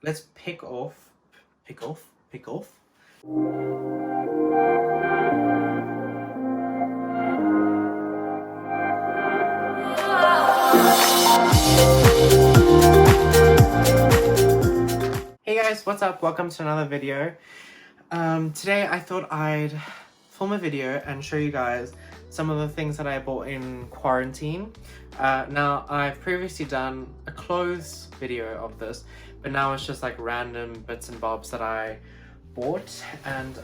let's pick off. Hey guys, what's up? Welcome to another video. Today I thought I'd film a video and show you guys some of the things that I bought in quarantine. Now, I've previously done a clothes video of this, but now it's just like random bits and bobs that I bought, and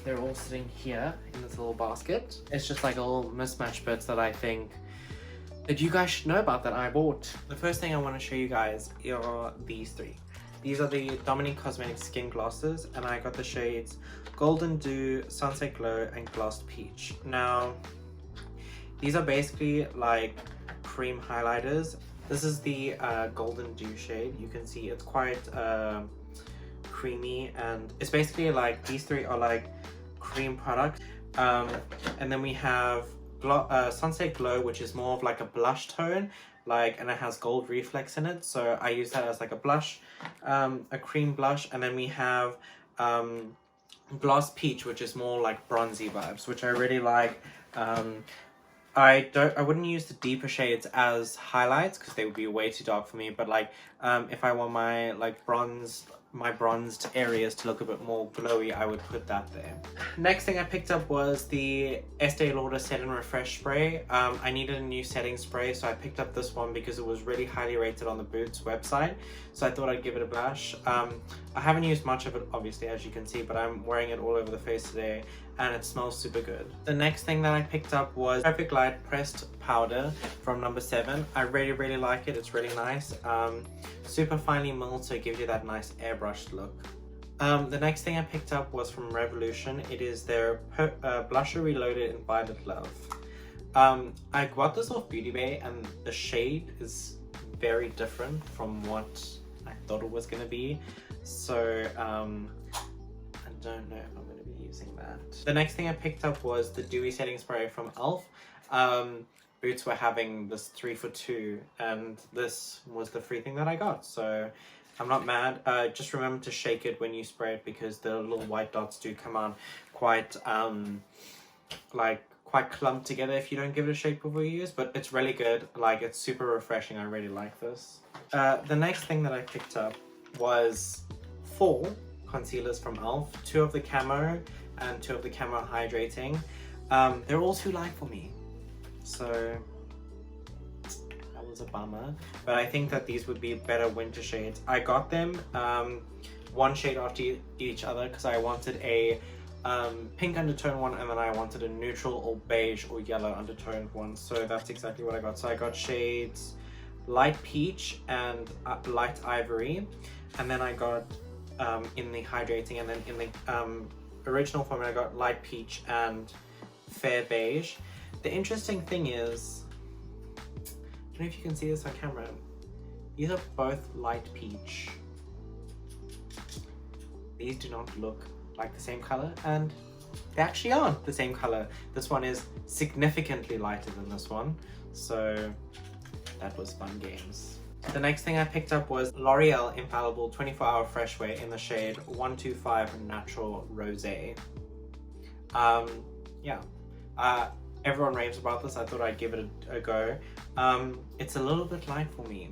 they're all sitting here in this little basket. It's just like little mismatched bits that I think that you guys should know about that I bought. The first thing I want to show you guys are these three. These are the Dominique Cosmetics skin glosses, and I got the shades Golden Dew, Sunset Glow, and Glossed Peach. Now, these are basically like cream highlighters. This is the Golden Dew shade. You can see it's quite creamy, and it's basically like these three are like cream products. And then we have Sunset Glow, which is more of like a blush tone, and it has gold reflex in it, so I use that as like a blush, a cream blush. And then we have Gloss Peach, which is more like bronzy vibes, which I really like. I wouldn't use the deeper shades as highlights because they would be way too dark for me, but like if I want my bronzed areas to look a bit more glowy, I would put that there. Next thing I picked up was the Estee Lauder Set and Refresh spray. I needed a new setting spray, so I picked up this one because it was really highly rated on the Boots website, so I thought I'd give it a bash. I haven't used much of it, obviously, as you can see, but I'm wearing it all over the face today, and it smells super good. The next thing that I picked up was Perfect Light Pressed Powder from No. 7. I really like it. It's really nice. Super finely milled, so it gives you that nice airbrushed look. The next thing I picked up was from Revolution. It is their Blusher Reloaded in Violet Love. I got this off Beauty Bay, and the shade is very different from what I thought it was going to be. So I don't know if I'm going to be using that. The next thing I picked up was the Dewy Setting Spray from e.l.f. Boots were having this 3 for 2, and this was the free thing that I got, so I'm not mad. Just remember to shake it when you spray it, because the little white dots do come out quite quite clumped together if you don't give it a shake before you use, but it's really good. Like, it's super refreshing. I really like this. The next thing that I picked up was 4 concealers from e.l.f. 2 of the Camo and 2 of the Camo Hydrating. They're all too light for me, so that was a bummer, but I think that these would be better winter shades. I got them one shade after each other because I wanted a pink undertone one, and then I wanted a neutral or beige or yellow undertoned one, so that's exactly what I got. So I got shades Light Peach and Light Ivory, and then I got in the Hydrating, and then in the original format I got Light Peach and Fair Beige. The interesting thing is, I don't know if you can see this on camera, these are both light peach. These do not look like the same color, and they actually aren't the same color. This one is significantly lighter than this one, so that was fun games. The next thing I picked up was L'Oreal Infallible 24-Hour Fresh Wear in the shade 125 Natural Rosé. Everyone raves about this. I thought I'd give it a go. It's a little bit light for me.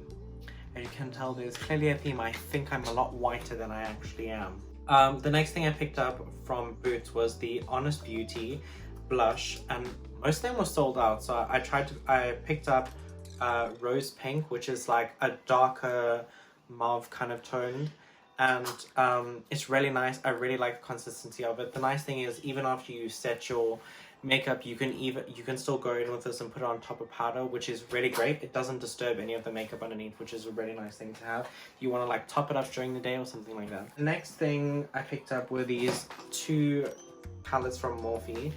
As you can tell, there's clearly a theme. I think I'm a lot whiter than I actually am. The next thing I picked up from Boots was the Honest Beauty blush, and most of them were sold out, so I picked up Rose Pink, which is like a darker mauve kind of tone, and it's really nice. I really like the consistency of it. The nice thing is, even after you set your makeup, you can still go in with this and put it on top of powder, which is really great. It doesn't disturb any of the makeup underneath, which is a really nice thing to have. You want to like top it up during the day or something like that. The next thing I picked up were these 2 palettes from Morphe.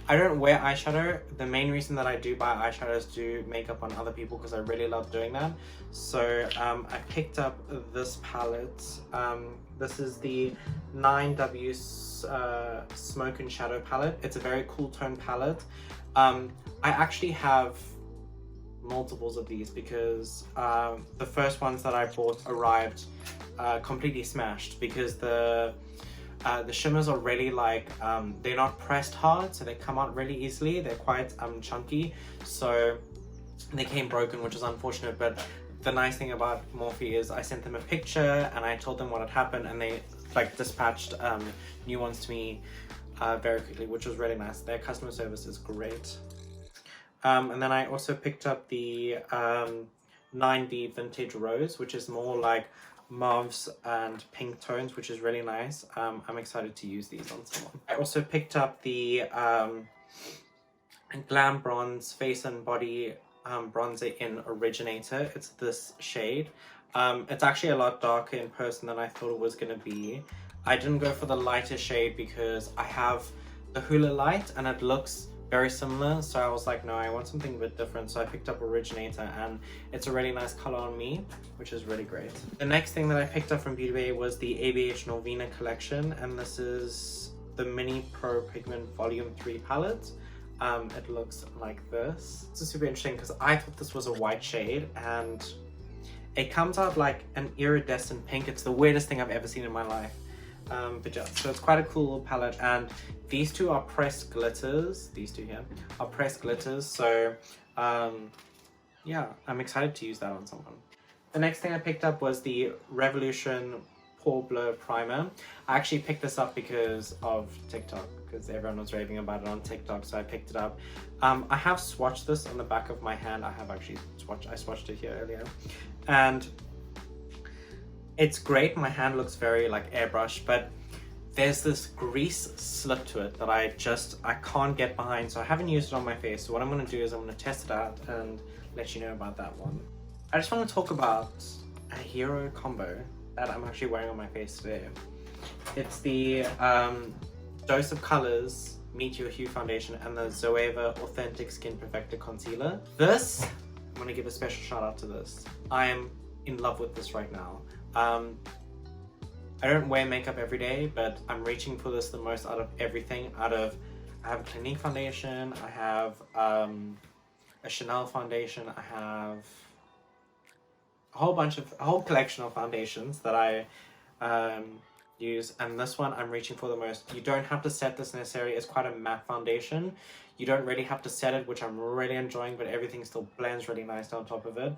I don't wear eyeshadow. The main reason that I do buy eyeshadow is to do makeup on other people, because I really love doing that. So I picked up this palette. This is the 9W Smoke and Shadow palette. It's a very cool tone palette. I actually have multiples of these because the first ones that I bought arrived completely smashed because the shimmers are really like, they're not pressed hard, so they come out really easily. They're quite chunky, so they came broken, which is unfortunate. But the nice thing about Morphe is I sent them a picture and I told them what had happened, and they like dispatched new ones to me very quickly, which was really nice. Their customer service is great. And then I also picked up the 9D Vintage Rose, which is more like mauves and pink tones, which is really nice. I'm excited to use these on someone. I also picked up the Glam Bronze Face and Body bronzer in Originator. It's this shade. It's actually a lot darker in person than I thought it was going to be. I didn't go for the lighter shade because I have the Hula Light and it looks very similar, so I was like, no, I want something a bit different. So I picked up Originator, and it's a really nice color on me, which is really great. The next thing that I picked up from Beauty Bay was the ABH Norvina collection, and this is the Mini Pro Pigment Volume 3 palette. It looks like this. This is super interesting because I thought this was a white shade, and it comes out like an iridescent pink. It's the weirdest thing I've ever seen in my life. But yeah, so it's quite a cool palette, and these two are pressed glitters. These two here are pressed glitters, so yeah, I'm excited to use that on someone. The next thing I picked up was the Revolution Pore Blur Primer. I actually picked this up because of TikTok, because everyone was raving about it on TikTok, so I picked it up. I have swatched this on the back of my hand. I have actually swatched it here earlier, and it's great. My hand looks very like airbrush, but there's this grease slip to it that I can't get behind, so I haven't used it on my face. So what I'm going to do is I'm going to test it out and let you know about that one. I just want to talk about a hero combo that I'm actually wearing on my face today. It's the Dose of Colors Meet Your Hue Foundation and the Zoeva Authentic Skin Perfector Concealer. This, I'm going to give a special shout out to this. I am in love with this right now. I don't wear makeup every day, but I'm reaching for this the most out of everything. I have a Clinique foundation, I have a Chanel foundation, I have a whole collection of foundations that I use, and this one I'm reaching for the most. You don't have to set this necessarily. It's quite a matte foundation. You don't really have to set it, which I'm really enjoying, but everything still blends really nice on top of it.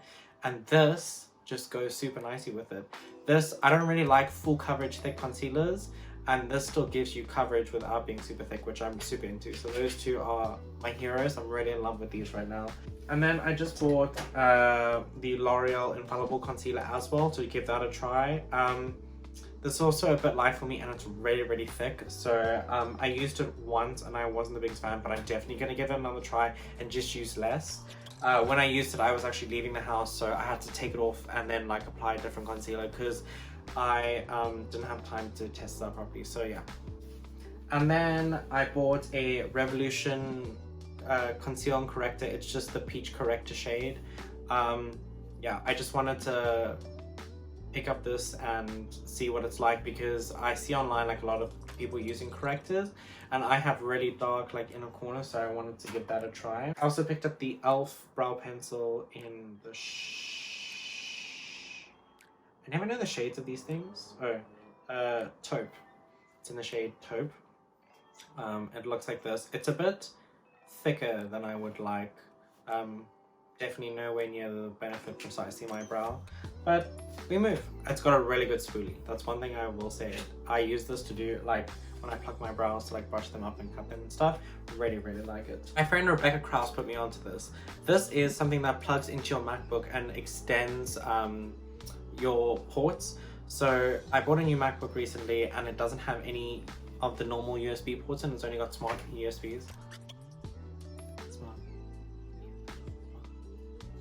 And this just goes super nicely with it. This, I don't really like full coverage thick concealers, and this still gives you coverage without being super thick, which I'm super into. So those two are my heroes. I'm really in love with these right now. And then I just bought the L'Oreal Infallible Concealer as well to give that a try. This is also a bit light for me, and it's really, really thick. So I used it once and I wasn't the biggest fan, but I'm definitely gonna give it another try and just use less. When I used it, I was actually leaving the house, so I had to take it off and then like apply a different concealer because I didn't have time to test that properly. So yeah. And then I bought a Revolution concealer and corrector. It's just the peach corrector shade. Yeah, I just wanted to pick up this and see what it's like, because I see online like a lot of people using correctors, and I have really dark like inner corner, so I wanted to give that a try. I also picked up the e.l.f. brow pencil in the I never know the shades of these things. Taupe. It's in the shade Taupe. It looks like this. It's a bit thicker than I would like. Definitely nowhere near the Benefit Precisely My Brow, but we move. It's got a really good spoolie. That's one thing I will say. I use this to do like when I pluck my brows to like brush them up and cut them and stuff. Really, really like it. My friend Rebecca Krause put me onto this. This is something that plugs into your MacBook and extends your ports. So I bought a new MacBook recently, and it doesn't have any of the normal USB ports, and it's only got smart USBs.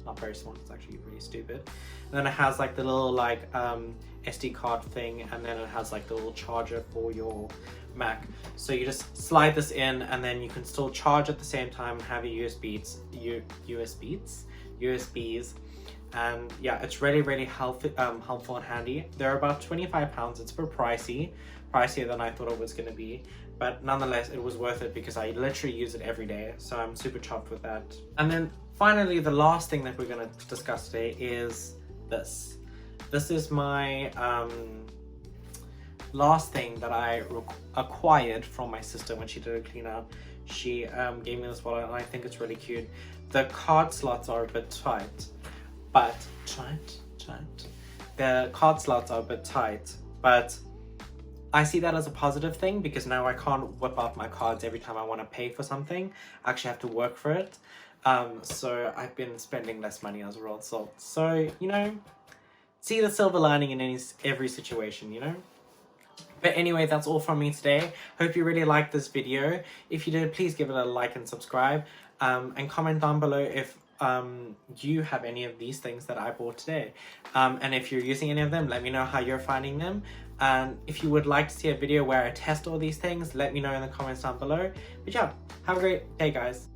Not very smart, it's actually really stupid. And then it has like the little like SD card thing, and then it has like the little charger for your Mac. So you just slide this in, and then you can still charge at the same time and have your USBs. And yeah, it's really, really helpful and handy. They're about £25. It's a bit pricier than I thought it was going to be, but nonetheless it was worth it because I literally use it every day, so I'm super chuffed with that. And then finally, the last thing that we're going to discuss today is this. this is my last thing that I acquired from my sister when she did a clean out. She gave me this wallet and I think it's really cute. The card slots are a bit tight, but the card slots are a bit tight, but I see that as a positive thing because now I can't whip out my cards every time I want to pay for something. I actually have to work for it. So I've been spending less money as a result. So, you know, see the silver lining in every situation, you know? But anyway, that's all from me today. Hope you really liked this video. If you did, please give it a like and subscribe. And comment down below if you have any of these things that I bought today. And if you're using any of them, let me know how you're finding them. And if you would like to see a video where I test all these things, let me know in the comments down below. But yeah, have a great day, guys.